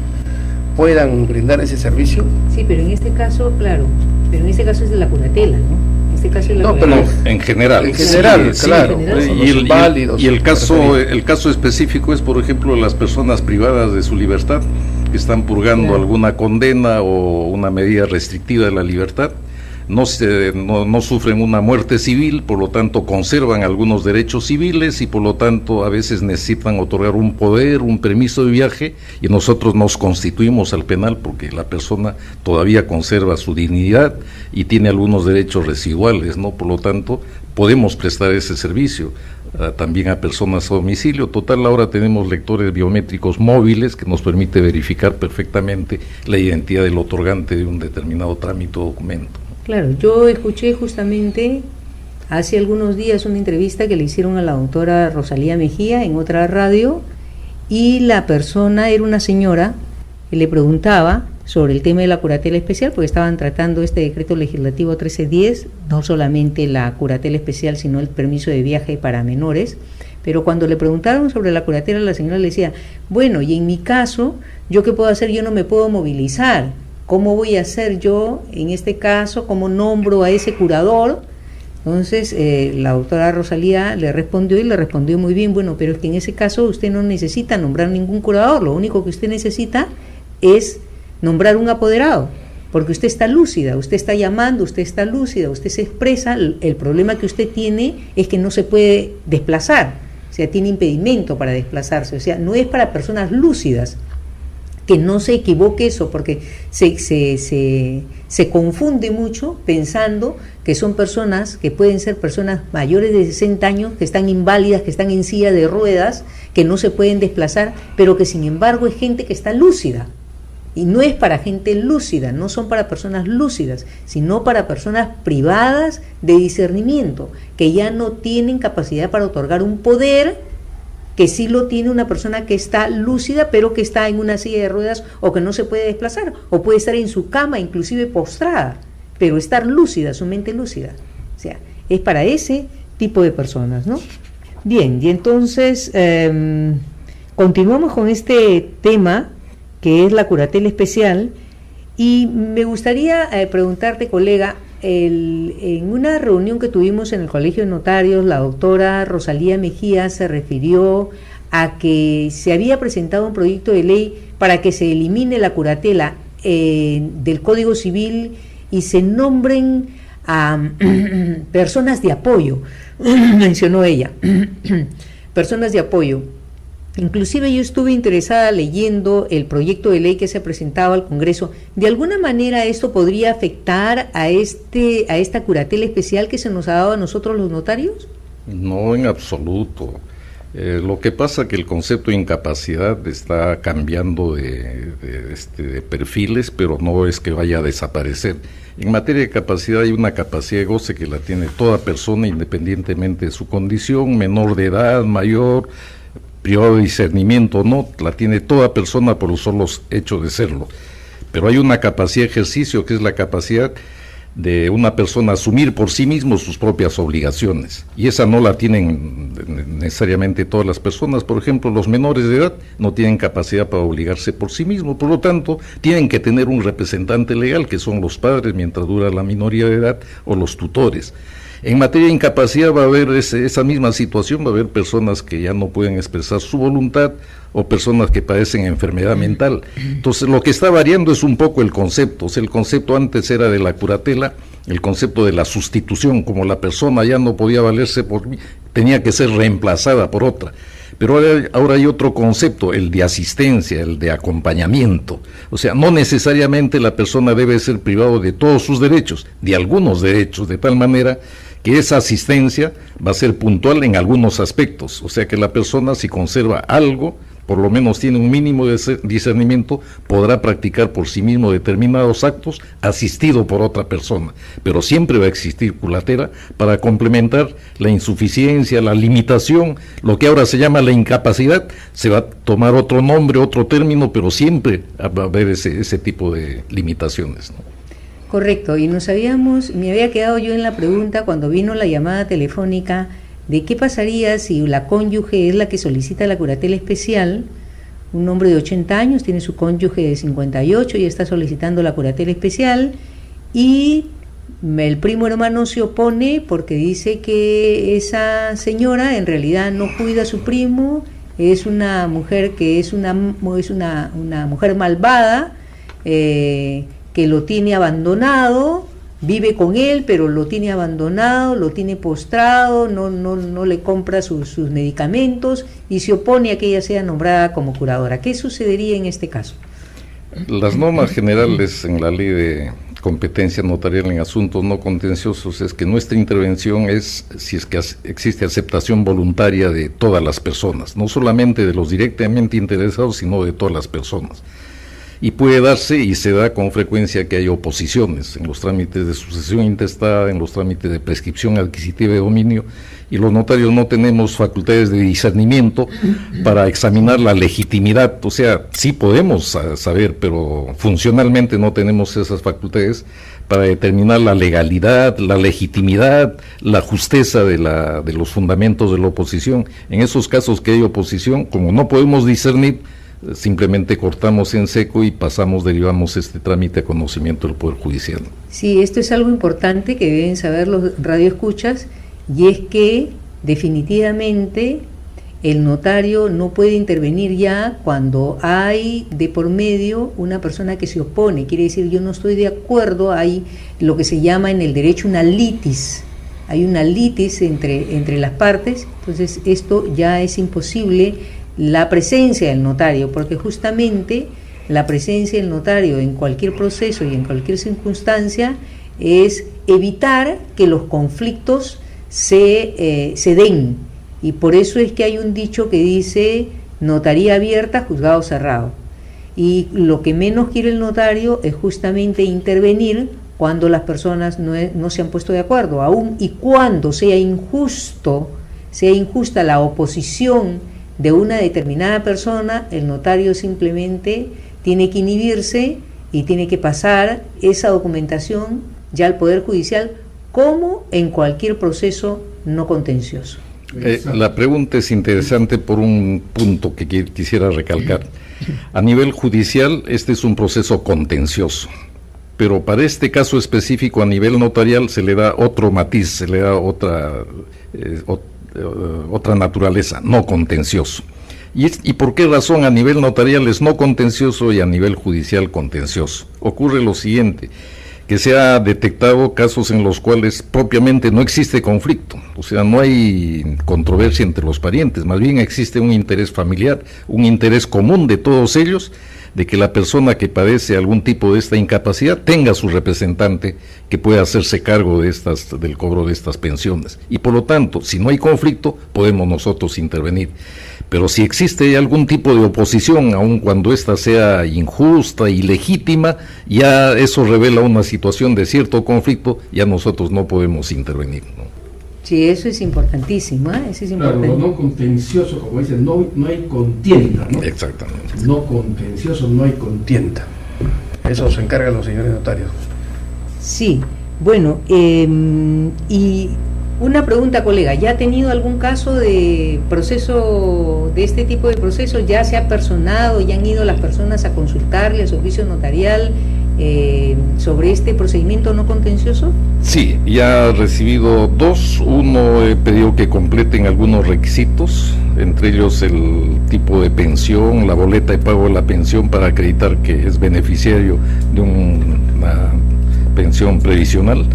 puedan brindar ese servicio? Sí, pero en este caso, claro, pero en este caso es de la curatela, ¿no? En este caso es la curatela. Pero en general. En general, sí, claro. Sí, en general, y los inválidos. y el caso específico es, por ejemplo, las personas privadas de su libertad, que están purgando Claro. alguna condena o una medida restrictiva de la libertad, no sufren una muerte civil, por lo tanto conservan algunos derechos civiles y por lo tanto a veces necesitan otorgar un poder, un permiso de viaje, y nosotros nos constituimos al penal porque la persona todavía conserva su dignidad y tiene algunos derechos residuales, ¿no? Por lo tanto podemos prestar ese servicio también a personas a domicilio. Total, ahora tenemos lectores biométricos móviles que nos permite verificar perfectamente la identidad del otorgante de un determinado trámite o documento. Claro, yo escuché justamente hace algunos días una entrevista que le hicieron a la doctora Rosalía Mejía en otra radio, y la persona era una señora que le preguntaba sobre el tema de la curatela especial, porque estaban tratando este decreto legislativo 1310, no solamente la curatela especial, sino el permiso de viaje para menores. Pero cuando le preguntaron sobre la curatela, la señora le decía, bueno, y en mi caso, ¿yo qué puedo hacer? Yo no me puedo movilizar. ¿Cómo voy a hacer yo en este caso? ¿Cómo nombro a ese curador? Entonces la doctora Rosalía le respondió, y le respondió muy bien, bueno, pero es que en ese caso usted no necesita nombrar ningún curador, lo único que usted necesita es nombrar un apoderado, porque usted está lúcida, usted está llamando, usted está lúcida, usted se expresa. El problema que usted tiene es que no se puede desplazar, o sea, tiene impedimento para desplazarse, o sea, no es para personas lúcidas. Que no se equivoque eso, porque se confunde mucho pensando que son personas, que pueden ser personas mayores de 60 años, que están inválidas, que están en silla de ruedas, que no se pueden desplazar, pero que sin embargo es gente que está lúcida. Y no es para gente lúcida, no son para personas lúcidas, sino para personas privadas de discernimiento, que ya no tienen capacidad para otorgar un poder que sí lo tiene una persona que está lúcida, pero que está en una silla de ruedas o que no se puede desplazar, o puede estar en su cama, inclusive postrada, pero estar lúcida, su mente lúcida. O sea, es para ese tipo de personas, ¿no? Bien, y entonces continuamos con este tema, que es la curatela especial, y me gustaría preguntarte, colega, en una reunión que tuvimos en el Colegio de Notarios, la doctora Rosalía Mejía se refirió a que se había presentado un proyecto de ley para que se elimine la curatela del Código Civil y se nombren a personas de apoyo, mencionó ella, personas de apoyo. Inclusive yo estuve interesada leyendo el proyecto de ley que se presentaba al Congreso. ¿De alguna manera esto podría afectar a esta curatela especial que se nos ha dado a nosotros los notarios? No, en absoluto. Lo que pasa es que el concepto de incapacidad está cambiando de perfiles, pero no es que vaya a desaparecer. En materia de capacidad hay una capacidad de goce que la tiene toda persona independientemente de su condición, menor de edad, mayor, privado de discernimiento, no, la tiene toda persona por los solos hechos de serlo. Pero hay una capacidad de ejercicio que es la capacidad de una persona asumir por sí mismo sus propias obligaciones, y esa no la tienen necesariamente todas las personas. Por ejemplo, los menores de edad no tienen capacidad para obligarse por sí mismos, por lo tanto tienen que tener un representante legal, que son los padres mientras dura la minoría de edad, o los tutores. En materia de incapacidad va a haber esa misma situación, va a haber personas que ya no pueden expresar su voluntad, o personas que padecen enfermedad mental. Entonces lo que está variando es un poco el concepto. O sea, el concepto antes era de la curatela, el concepto de la sustitución, como la persona ya no podía valerse por mí, tenía que ser reemplazada por otra. Pero ahora hay otro concepto, el de asistencia, el de acompañamiento. O sea, no necesariamente la persona debe ser privado de todos sus derechos, de algunos derechos, de tal manera que esa asistencia va a ser puntual en algunos aspectos. O sea que la persona, si conserva algo, por lo menos tiene un mínimo de discernimiento, podrá practicar por sí mismo determinados actos asistido por otra persona, pero siempre va a existir curatela para complementar la insuficiencia, la limitación, lo que ahora se llama la incapacidad. Se va a tomar otro nombre, otro término, pero siempre va a haber ese tipo de limitaciones, ¿no? Correcto, y me había quedado yo en la pregunta cuando vino la llamada telefónica de qué pasaría si la cónyuge es la que solicita la curatela especial. Un hombre de 80 años tiene su cónyuge de 58 y está solicitando la curatela especial, y el primo hermano se opone porque dice que esa señora en realidad no cuida a su primo, es una mujer que es una mujer malvada, que lo tiene abandonado, vive con él, pero lo tiene abandonado, lo tiene postrado, no le compra sus medicamentos, y se opone a que ella sea nombrada como curadora. ¿Qué sucedería en este caso? Las normas generales en la ley de competencia notarial en asuntos no contenciosos es que nuestra intervención es si es que existe aceptación voluntaria de todas las personas, no solamente de los directamente interesados, sino de todas las personas. Y puede darse, y se da con frecuencia, que hay oposiciones en los trámites de sucesión intestada, en los trámites de prescripción adquisitiva de dominio, y los notarios no tenemos facultades de discernimiento para examinar la legitimidad. O sea, sí podemos saber, pero funcionalmente no tenemos esas facultades para determinar la legalidad, la legitimidad, la justeza de los fundamentos de la oposición. En esos casos que hay oposición, como no podemos discernir, simplemente cortamos en seco y derivamos este trámite a conocimiento del Poder Judicial. Sí, esto es algo importante que deben saber los radioescuchas, y es que definitivamente el notario no puede intervenir ya cuando hay de por medio una persona que se opone. Quiere decir, yo no estoy de acuerdo, hay lo que se llama en el derecho una litis, hay una litis entre las partes. Entonces esto ya es imposible la presencia del notario, porque justamente la presencia del notario en cualquier proceso y en cualquier circunstancia es evitar que los conflictos se den, y por eso es que hay un dicho que dice notaría abierta, juzgado cerrado, y lo que menos quiere el notario es justamente intervenir cuando las personas no se han puesto de acuerdo, aun y cuando sea injusta la oposición de una determinada persona. El notario simplemente tiene que inhibirse y tiene que pasar esa documentación ya al Poder Judicial, como en cualquier proceso no contencioso. La pregunta es interesante por un punto que quisiera recalcar. A nivel judicial, este es un proceso contencioso, pero para este caso específico a nivel notarial se le da otro matiz, se le da otra naturaleza, no contencioso. ¿Y por qué razón a nivel notarial es no contencioso y a nivel judicial contencioso? Ocurre lo siguiente, que se ha detectado casos en los cuales propiamente no existe conflicto, o sea, no hay controversia entre los parientes, más bien existe un interés familiar, un interés común de todos ellos, de que la persona que padece algún tipo de esta incapacidad tenga su representante que pueda hacerse cargo de del cobro de estas pensiones. Y por lo tanto, si no hay conflicto, podemos nosotros intervenir. Pero si existe algún tipo de oposición, aun cuando ésta sea injusta, ilegítima, ya eso revela una situación de cierto conflicto, ya nosotros no podemos intervenir, ¿no? Sí, eso es importantísimo, ¿eh? Eso es importante. Claro, no contencioso, como dicen, no hay contienda, ¿no? Exactamente. No contencioso, no hay contienda. Eso se encargan los señores notarios. Sí, bueno, y una pregunta, colega, ¿ya ha tenido algún caso de proceso, de este tipo de proceso? ¿Ya se ha personado, ya han ido las personas a consultarle a su oficio notarial sobre este procedimiento no contencioso? Sí, ya he recibido 2. Uno he pedido que completen algunos requisitos, entre ellos el tipo de pensión, la boleta de pago de la pensión para acreditar que es beneficiario de una pensión previsional,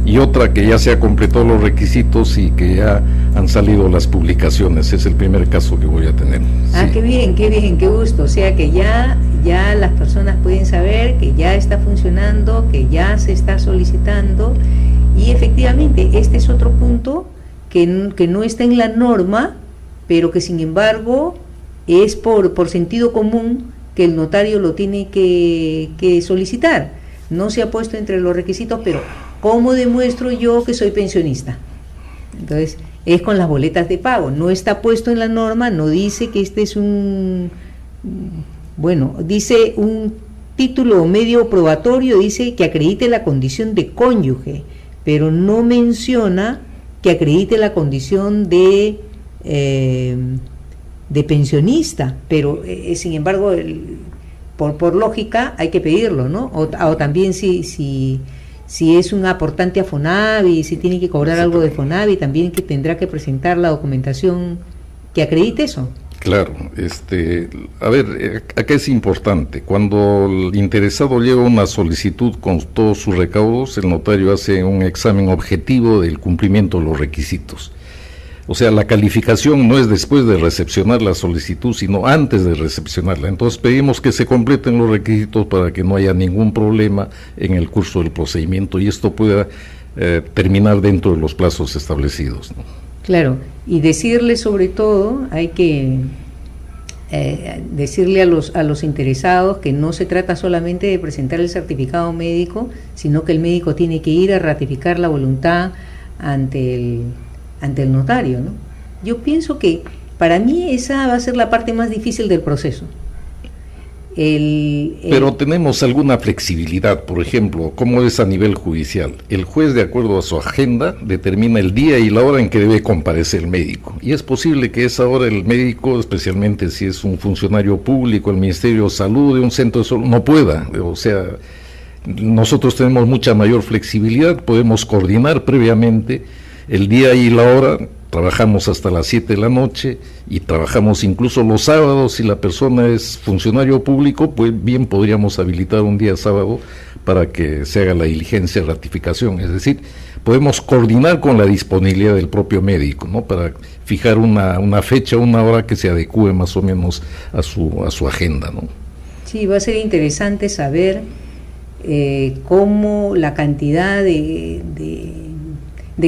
y otra que ya se ha completado los requisitos y que ya han salido las publicaciones. Es el primer caso que voy a tener. Ah, sí. Qué bien, qué gusto. O sea que ya las personas pueden saber que ya está funcionando, que ya se está solicitando, y efectivamente este es otro punto que no está en la norma, pero que sin embargo es por sentido común que el notario lo tiene que solicitar. No se ha puesto entre los requisitos, pero ¿cómo demuestro yo que soy pensionista? Entonces, es con las boletas de pago. No está puesto en la norma, no dice que este es dice un título medio probatorio, dice que acredite la condición de cónyuge, pero no menciona que acredite la condición de pensionista, pero sin embargo, por lógica hay que pedirlo, ¿no? O también si es un aportante a Fonavi, si tiene que cobrar algo de Fonavi, también que tendrá que presentar la documentación que acredite eso. Claro, a ver, acá es importante, cuando el interesado lleva una solicitud con todos sus recaudos, el notario hace un examen objetivo del cumplimiento de los requisitos. O sea, la calificación no es después de recepcionar la solicitud, sino antes de recepcionarla. Entonces pedimos que se completen los requisitos para que no haya ningún problema en el curso del procedimiento y esto pueda terminar dentro de los plazos establecidos, ¿no? Claro, y decirle sobre todo, hay que decirle a los interesados que no se trata solamente de presentar el certificado médico, sino que el médico tiene que ir a ratificar la voluntad ante el notario, ¿no? Yo pienso que para mí esa va a ser la parte más difícil del proceso. Pero tenemos alguna flexibilidad, por ejemplo, como es a nivel judicial. El juez, de acuerdo a su agenda, determina el día y la hora en que debe comparecer el médico. Y es posible que esa hora el médico, especialmente si es un funcionario público, el Ministerio de Salud, de un centro de salud, no pueda. O sea, nosotros tenemos mucha mayor flexibilidad, podemos coordinar previamente el día y la hora. Trabajamos hasta las 7 de la noche y trabajamos incluso los sábados. Si la persona es funcionario público, pues bien podríamos habilitar un día sábado para que se haga la diligencia de ratificación. Es decir, podemos coordinar con la disponibilidad del propio médico, ¿no? Para fijar una fecha, una hora que se adecue más o menos a su agenda, ¿no? Sí, va a ser interesante saber cómo la cantidad de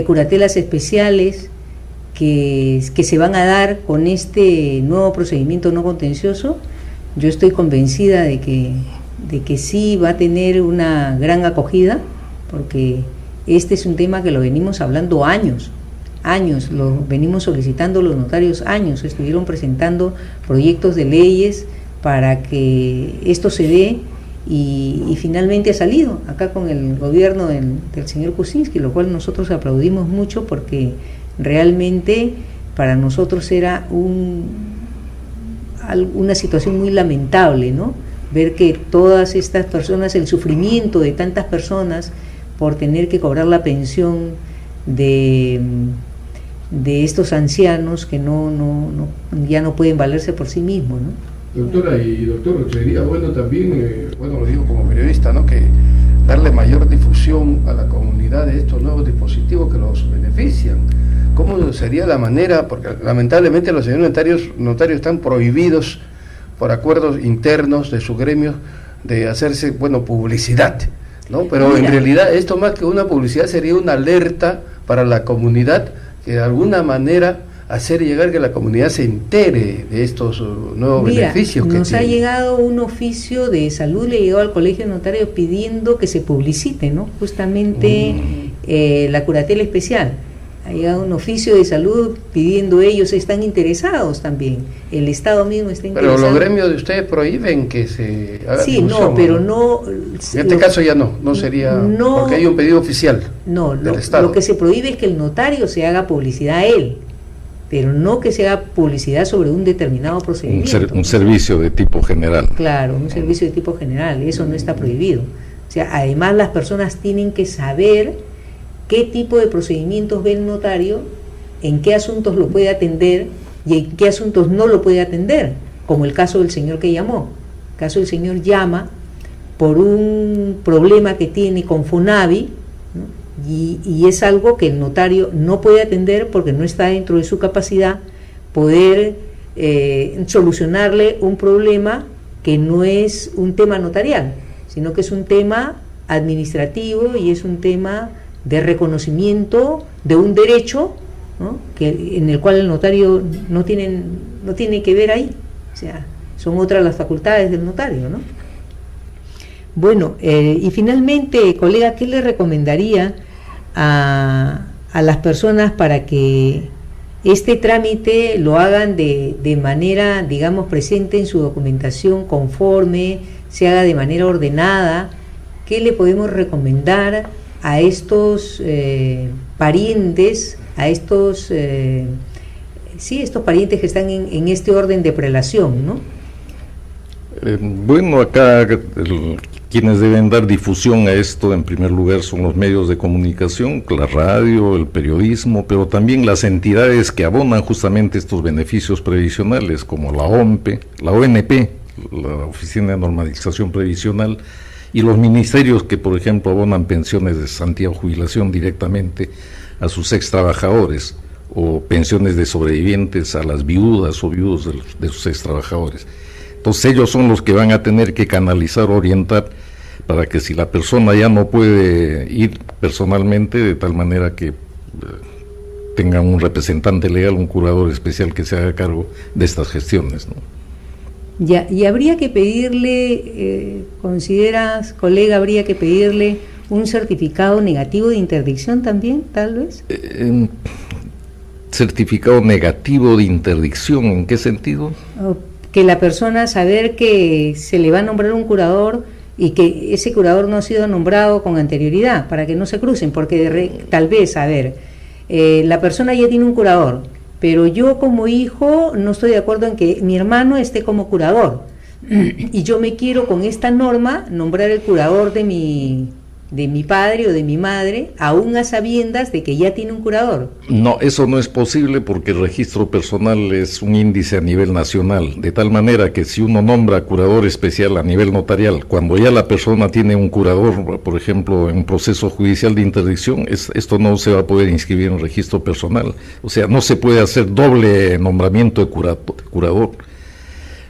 curatelas especiales que se van a dar con este nuevo procedimiento no contencioso. Yo estoy convencida de que sí va a tener una gran acogida, porque este es un tema que lo venimos hablando años, lo venimos solicitando los notarios años, estuvieron presentando proyectos de leyes para que esto se dé y finalmente ha salido acá con el gobierno del señor Kuczynski, lo cual nosotros aplaudimos mucho porque realmente para nosotros era una situación muy lamentable, ¿no? Ver que todas estas personas, el sufrimiento de tantas personas por tener que cobrar la pensión de estos ancianos que ya no pueden valerse por sí mismos, ¿no? Doctora y doctor, sería bueno también, lo digo como periodista, ¿no?, que darle mayor difusión a la comunidad de estos nuevos dispositivos que los benefician. ¿Cómo sería la manera? Porque lamentablemente los señores notarios están prohibidos por acuerdos internos de su gremio, de hacerse, publicidad, ¿no? Pero Mira, en realidad esto más que una publicidad sería una alerta para la comunidad, que de alguna manera hacer llegar que la comunidad se entere de estos nuevos beneficios que nos tiene. ha llegado un oficio de salud, le llegó al Colegio de Notarios pidiendo que se publicite, ¿no? Justamente la curatela especial. Ha llegado un oficio de salud pidiendo, ellos están interesados también, el Estado mismo está interesado. Pero los gremios de ustedes prohíben que se haga Sí, difusión, no, pero no... En este caso ya no sería, no, porque hay un pedido oficial no, del Estado. lo que se prohíbe es que el notario se haga publicidad a él, pero no que se haga publicidad sobre un determinado procedimiento. Un servicio de tipo general. Claro, un servicio de tipo general, eso no está prohibido. O sea, además las personas tienen que saber qué tipo de procedimientos ve el notario, en qué asuntos lo puede atender y en qué asuntos no lo puede atender, como el caso del señor que llamó. El caso del señor llama por un problema que tiene con Fonavi, ¿no? y es algo que el notario no puede atender porque no está dentro de su capacidad poder solucionarle un problema que no es un tema notarial, sino que es un tema administrativo y es un tema de reconocimiento de un derecho, ¿no? En el cual el notario no tiene que ver ahí, o sea, son otras las facultades del notario, ¿no? Bueno, y finalmente, colega, ¿qué le recomendaría a las personas para que este trámite lo hagan de manera, digamos, presente en su documentación conforme, se haga de manera ordenada? ¿Qué le podemos recomendar a estos parientes, a estos parientes que están en este orden de prelación, ¿no? Acá quienes deben dar difusión a esto en primer lugar son los medios de comunicación, la radio, el periodismo, pero también las entidades que abonan justamente estos beneficios previsionales, como la ONP, la Oficina de Normalización Previsional, y los ministerios que, por ejemplo, abonan pensiones de cesantía o jubilación directamente a sus ex trabajadores, o pensiones de sobrevivientes a las viudas o viudos de sus ex trabajadores. Entonces ellos son los que van a tener que canalizar, orientar, para que si la persona ya no puede ir personalmente, de tal manera que tengan un representante legal, un curador especial que se haga cargo de estas gestiones, ¿no? Ya, y habría que pedirle, ¿consideras, colega, habría que pedirle un certificado negativo de interdicción también, tal vez? ¿Certificado negativo de interdicción? ¿En qué sentido? Que la persona saber que se le va a nombrar un curador y que ese curador no ha sido nombrado con anterioridad, para que no se crucen, porque tal vez, la persona ya tiene un curador, pero yo como hijo no estoy de acuerdo en que mi hermano esté como curador, y yo me quiero con esta norma nombrar el curador de mi padre o de mi madre, aún a sabiendas de que ya tiene un curador. No, eso no es posible porque el registro personal es un índice a nivel nacional, de tal manera que si uno nombra curador especial a nivel notarial, cuando ya la persona tiene un curador, por ejemplo, en un proceso judicial de interdicción, esto no se va a poder inscribir en el registro personal. O sea, no se puede hacer doble nombramiento de curador.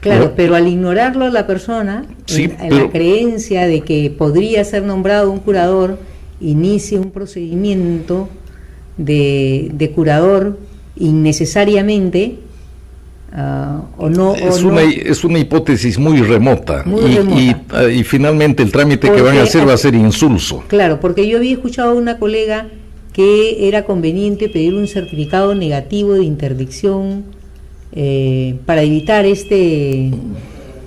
Claro, pero al ignorarlo la persona, sí, la creencia de que podría ser nombrado un curador, inicia un procedimiento de curador innecesariamente, es una hipótesis muy remota, remota. Y finalmente el trámite que van a hacer va a ser insulso. Claro, porque yo había escuchado a una colega que era conveniente pedir un certificado negativo de interdicción para evitar este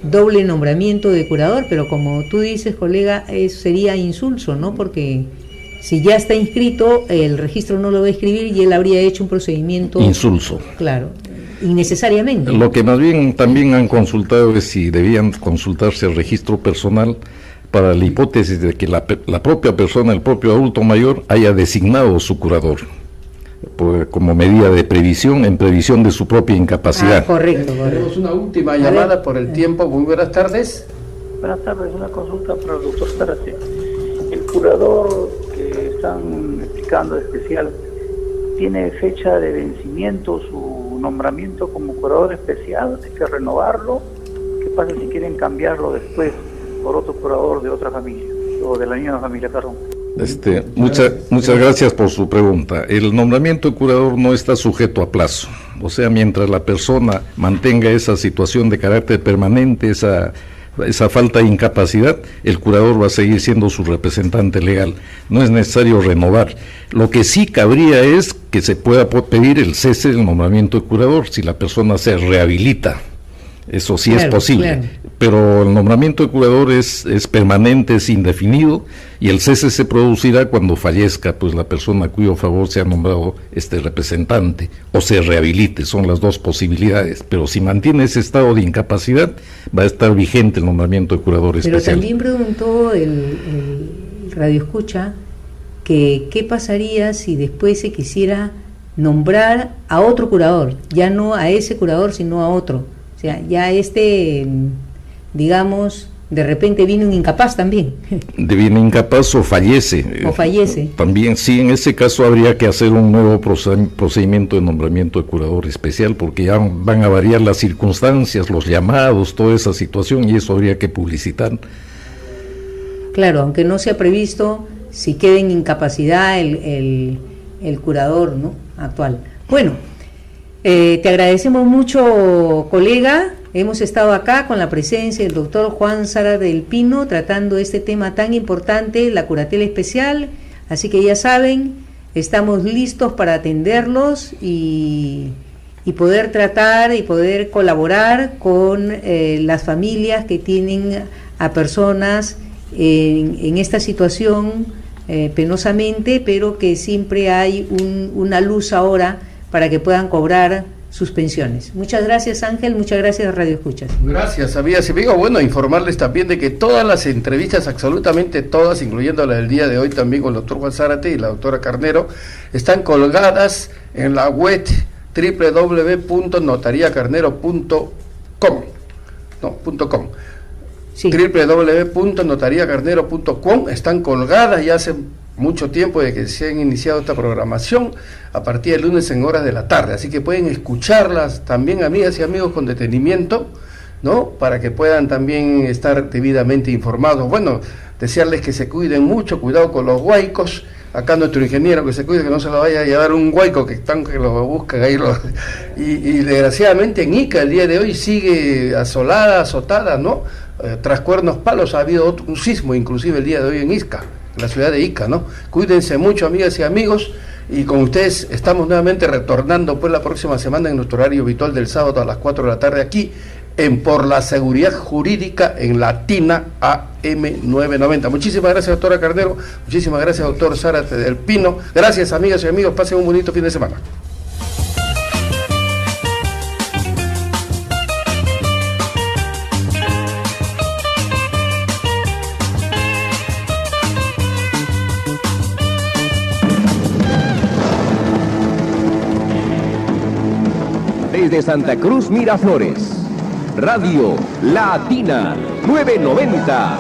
doble nombramiento de curador, pero como tú dices, colega, sería insulso, ¿no? Porque si ya está inscrito, el registro no lo va a escribir y él habría hecho un procedimiento insulso. Claro, innecesariamente. Lo que más bien también han consultado es si debían consultarse el registro personal para la hipótesis de que la propia persona, el propio adulto mayor, haya designado su curador como medida de previsión, en previsión de su propia incapacidad. Correcto. Tenemos una última llamada por el tiempo. Muy buenas tardes. Buenas tardes, una consulta para el doctor Zárate. El curador que están explicando especial, ¿tiene fecha de vencimiento su nombramiento como curador especial? ¿Hay que renovarlo? ¿Qué pasa si quieren cambiarlo después por otro curador de otra familia, o de la misma familia, perdón? Muchas gracias por su pregunta. El nombramiento de curador no está sujeto a plazo. O sea, mientras la persona mantenga esa situación de carácter permanente, esa falta de incapacidad, el curador va a seguir siendo su representante legal. No es necesario renovar. Lo que sí cabría es que se pueda pedir el cese del nombramiento de curador si la persona se rehabilita. Eso sí, claro, es posible, claro. Pero el nombramiento de curador es permanente, es indefinido, y el cese se producirá cuando fallezca pues la persona a cuyo favor se ha nombrado este representante, o se rehabilite. Son las dos posibilidades, pero si mantiene ese estado de incapacidad, va a estar vigente el nombramiento de curador especial. Pero también preguntó el radioescucha que qué pasaría si después se quisiera nombrar a otro curador, ya no a ese curador, sino a otro. O sea, ya digamos, de repente viene un incapaz también. Viene incapaz o fallece. O fallece. También, sí, en ese caso habría que hacer un nuevo procedimiento de nombramiento de curador especial, porque ya van a variar las circunstancias, los llamados, toda esa situación, y eso habría que publicitar. Claro, aunque no sea previsto si queda en incapacidad el curador, ¿no?, actual. Bueno, te agradecemos mucho, colega. Hemos estado acá con la presencia del doctor Juan Zárate del Pino, tratando este tema tan importante, la curatela especial. Así que ya saben, estamos listos para atenderlos y poder tratar y poder colaborar con las familias que tienen a personas en esta situación penosamente, pero que siempre hay una luz ahora para que puedan cobrar sus pensiones. Muchas gracias, Ángel, muchas gracias, Radio Escuchas. Gracias, amigas y amigos. Bueno, informarles también de que todas las entrevistas, absolutamente todas, incluyendo la del día de hoy también con el doctor Juan Zárate y la doctora Carnero, están colgadas en la web www.notariacarnero.com. Sí. www.notariacarnero.com. Están colgadas ya hace mucho tiempo de que se han iniciado esta programación, a partir del lunes en horas de la tarde, así que pueden escucharlas también, amigas y amigos, con detenimiento, ¿no?, para que puedan también estar debidamente informados. Bueno, desearles que se cuiden mucho, cuidado con los huaicos. Acá nuestro ingeniero, que se cuide, que no se lo vaya a llevar un huaico que lo buscan ahí. Y desgraciadamente en Ica el día de hoy sigue azotada, ¿no? Tras Cuernos Palos ha habido un sismo, inclusive el día de hoy en Ica, en la ciudad de Ica, ¿no? Cuídense mucho, amigas y amigos, y con ustedes estamos nuevamente retornando pues la próxima semana en nuestro horario habitual del sábado a las 4 de la tarde aquí en Por la Seguridad Jurídica en Latina AM 990. Muchísimas gracias, doctora Carnero, muchísimas gracias, doctor Zárate del Pino. Gracias, amigas y amigos, pasen un bonito fin de semana. Desde Santa Cruz, Miraflores, Radio Latina 990.